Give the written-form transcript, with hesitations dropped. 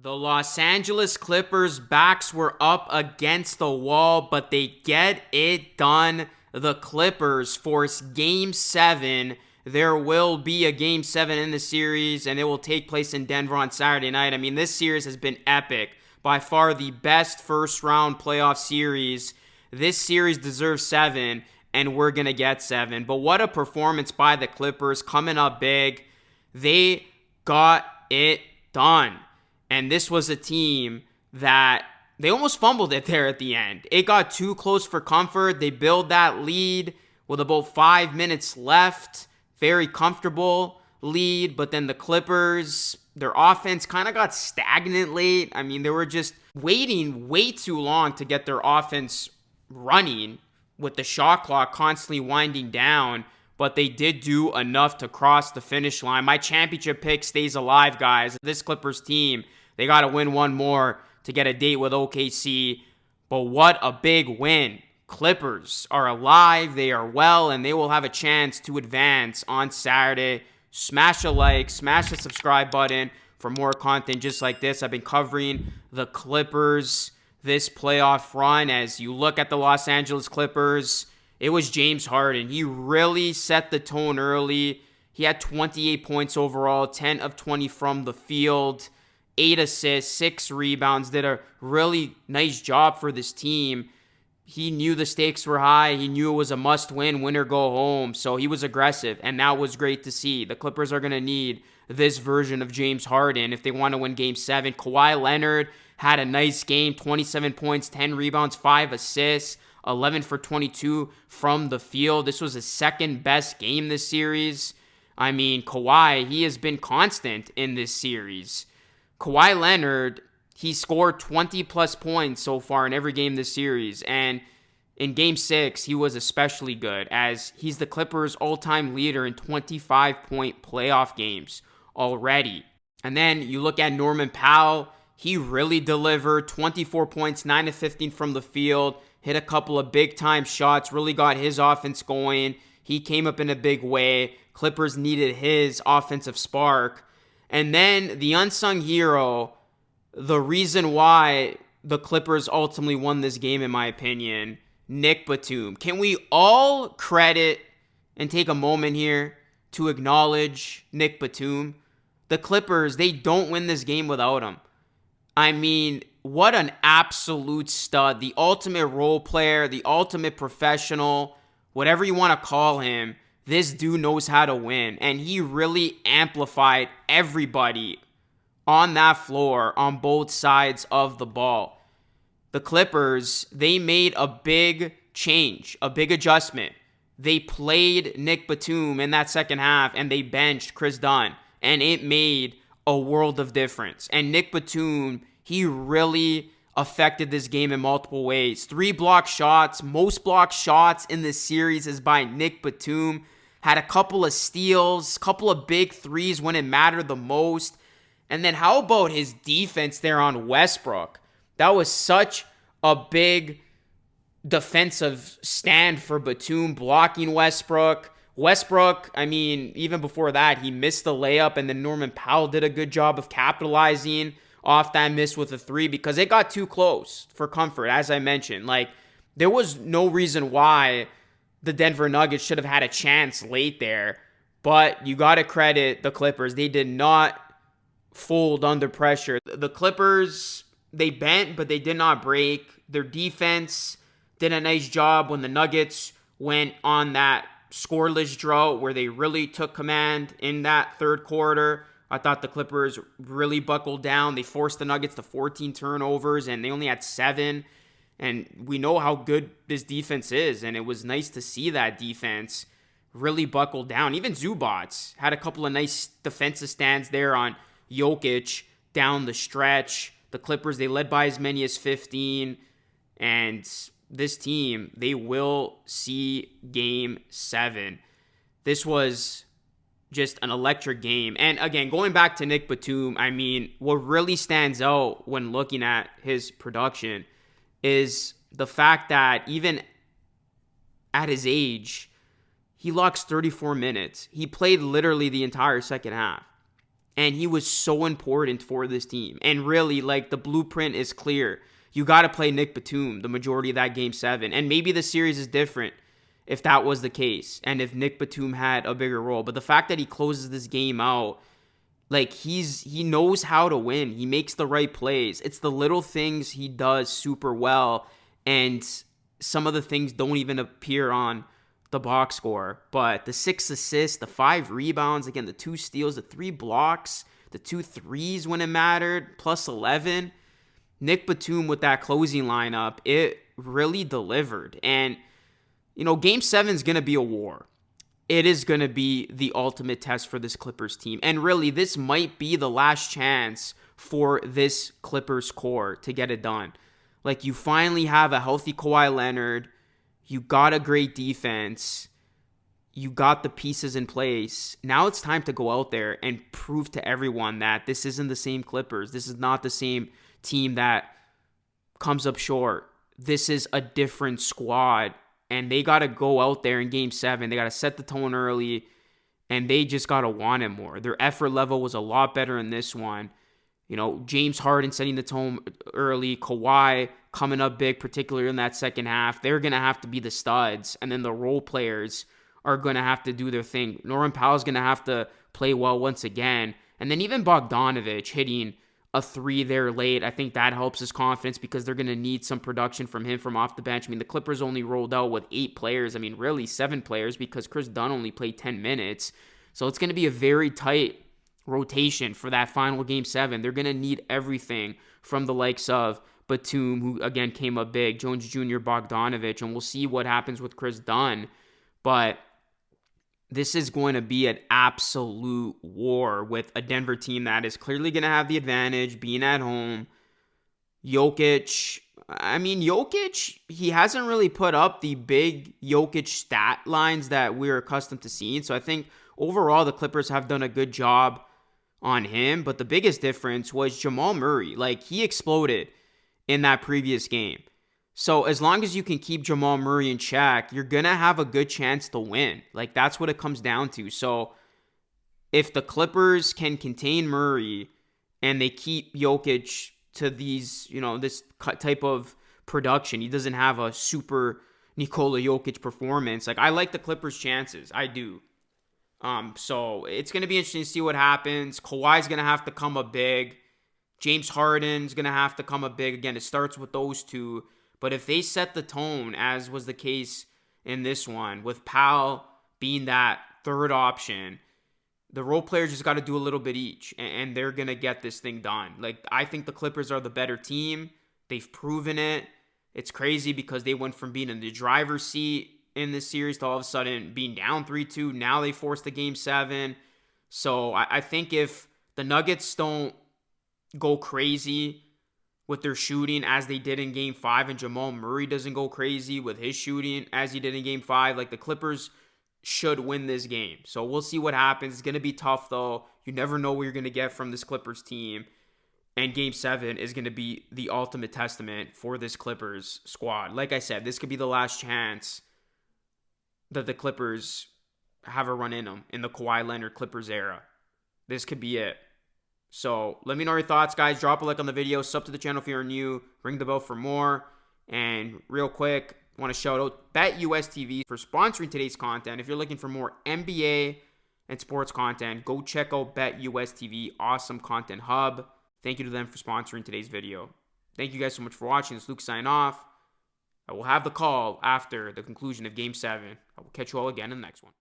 The Los Angeles Clippers' backs were up against the wall, but they get it done. The Clippers force Game 7. There will be a Game 7 in the series, and it will take place in Denver on Saturday night. I mean, this series has been epic. By far the best first-round playoff series. This series deserves 7, and we're going to get 7. But what a performance by the Clippers, coming up big. They got it done. And this was a team that they almost fumbled it there at the end. It got too close for comfort. They build that lead with about 5 minutes left. Very comfortable lead. But then the Clippers, their offense kind of got stagnant late. I mean, they were just waiting way too long to get their offense running with the shot clock constantly winding down. But they did do enough to cross the finish line. My championship pick stays alive, guys. This Clippers team, they got to win one more to get a date with OKC. But what a big win. Clippers are alive, they are well, and they will have a chance to advance on Saturday. Smash a like, smash the subscribe button for more content just like this. I've been covering the Clippers this playoff run. As you look at the Los Angeles Clippers, it was James Harden. He really set the tone early. He had 28 points overall, 10 of 20 from the field, 8 assists, 6 rebounds. Did a really nice job for this team. He knew the stakes were high. He knew it was a must-win, win or go home. So he was aggressive, and that was great to see. The Clippers are going to need this version of James Harden if they want to win Game 7. Kawhi Leonard had a nice game, 27 points, 10 rebounds, 5 assists. 11 for 22 from the field. This was his second best game this series. I mean, Kawhi, he has been constant in this series. Kawhi Leonard, he scored 20 plus points so far in every game this series. And in Game 6, he was especially good as he's the Clippers' all-time leader in 25-point playoff games already. And then you look at Norman Powell. He really delivered 24 points, 9 of 15 from the field. Hit a couple of big-time shots, really got his offense going. He came up in a big way. Clippers needed his offensive spark. And then the unsung hero, the reason why the Clippers ultimately won this game, in my opinion, Nick Batum. Can we all credit and take a moment here to acknowledge Nick Batum? The Clippers, they don't win this game without him. I mean, what an absolute stud. The ultimate role player, the ultimate professional, whatever you want to call him. This dude knows how to win. And he really amplified everybody on that floor on both sides of the ball. The Clippers, they made a big change, a big adjustment. They played Nick Batum in that second half and they benched Chris Dunn. And it made a world of difference. And Nick Batum, he really affected this game in multiple ways. 3 block shots. Most block shots in this series is by Nick Batum. Had a couple of steals, couple of big threes when it mattered the most. And then how about his defense there on Westbrook? That was such a big defensive stand for Batum, blocking Westbrook. Westbrook, I mean, even before that, he missed the layup, and then Norman Powell did a good job of capitalizing off that miss with a 3 because it got too close for comfort, as I mentioned. Like, there was no reason why the Denver Nuggets should have had a chance late there, but you got to credit the Clippers. They did not fold under pressure. The Clippers, they bent, but they did not break. Their defense did a nice job when the Nuggets went on that scoreless drought where they really took command in that third quarter. I thought the Clippers really buckled down. They forced the Nuggets to 14 turnovers, and they only had 7. And we know how good this defense is, and it was nice to see that defense really buckle down. Even Zubats had a couple of nice defensive stands there on Jokic down the stretch. The Clippers, they led by as many as 15, and this team, they will see Game 7. This was just an electric game. And again, going back to Nick Batum, I mean, what really stands out when looking at his production is the fact that even at his age, he logs 34 minutes. He played literally the entire second half. And he was so important for this team. And really, like, the blueprint is clear. You got to play Nick Batum the majority of that game 7. And maybe the series is different if that was the case and if Nick Batum had a bigger role. But the fact that he closes this game out, like, he knows how to win. He makes the right plays. It's the little things he does super well. And some of the things don't even appear on the box score. But the 6 assists, the 5 rebounds, again, the 2 steals, the 3 blocks, the 2 threes when it mattered, plus 11. Nick Batum with that closing lineup, it really delivered. And, you know, Game 7 is going to be a war. It is going to be the ultimate test for this Clippers team. And really, this might be the last chance for this Clippers core to get it done. Like, you finally have a healthy Kawhi Leonard. You got a great defense. You got the pieces in place. Now it's time to go out there and prove to everyone that this isn't the same Clippers. This is not the same team that comes up short. This is a different squad. And they got to go out there in Game 7. They got to set the tone early. And they just got to want it more. Their effort level was a lot better in this one. You know, James Harden setting the tone early. Kawhi coming up big, particularly in that second half. They're going to have to be the studs. And then the role players are going to have to do their thing. Norman Powell's going to have to play well once again. And then even Bogdanovich hitting a 3 there late. I think that helps his confidence because they're going to need some production from him from off the bench. I mean, the Clippers only rolled out with 8 players. I mean, really 7 players because Chris Dunn only played 10 minutes. So it's going to be a very tight rotation for that final Game 7. They're going to need everything from the likes of Batum, who again came up big, Jones Jr., Bogdanovich, and we'll see what happens with Chris Dunn. But this is going to be an absolute war with a Denver team that is clearly going to have the advantage being at home. Jokic, he hasn't really put up the big Jokic stat lines that we're accustomed to seeing. So I think overall the Clippers have done a good job on him. But the biggest difference was Jamal Murray. Like, he exploded in that previous game. So as long as you can keep Jamal Murray in check, you're going to have a good chance to win. Like, that's what it comes down to. So if the Clippers can contain Murray and they keep Jokic to these, you know, this type of production, he doesn't have a super Nikola Jokic performance. Like, I like the Clippers' chances. I do. So it's going to be interesting to see what happens. Kawhi's going to have to come up big. James Harden's going to have to come up big. Again, it starts with those two. But if they set the tone, as was the case in this one, with Powell being that third option, the role players just got to do a little bit each, and they're going to get this thing done. Like, I think the Clippers are the better team. They've proven it. It's crazy because they went from being in the driver's seat in this series to all of a sudden being down 3-2. Now they forced the Game 7. So I think if the Nuggets don't go crazy with their shooting as they did in Game 5, and Jamal Murray doesn't go crazy with his shooting as he did in Game 5, like, the Clippers should win this game. So we'll see what happens. It's going to be tough, though. You never know what you're going to get from this Clippers team. And Game 7 is going to be the ultimate testament for this Clippers squad. Like I said, this could be the last chance that the Clippers have a run in them in the Kawhi Leonard Clippers era. This could be it. So let me know your thoughts, guys. Drop a like on the video. Sub to the channel if you're new. Ring the bell for more. And real quick, I want to shout out BetUS TV for sponsoring today's content. If you're looking for more NBA and sports content, go check out BetUS TV. Awesome content hub. Thank you to them for sponsoring today's video. Thank you guys so much for watching. This is Luke signing off. I will have the call after the conclusion of Game 7. I will catch you all again in the next one.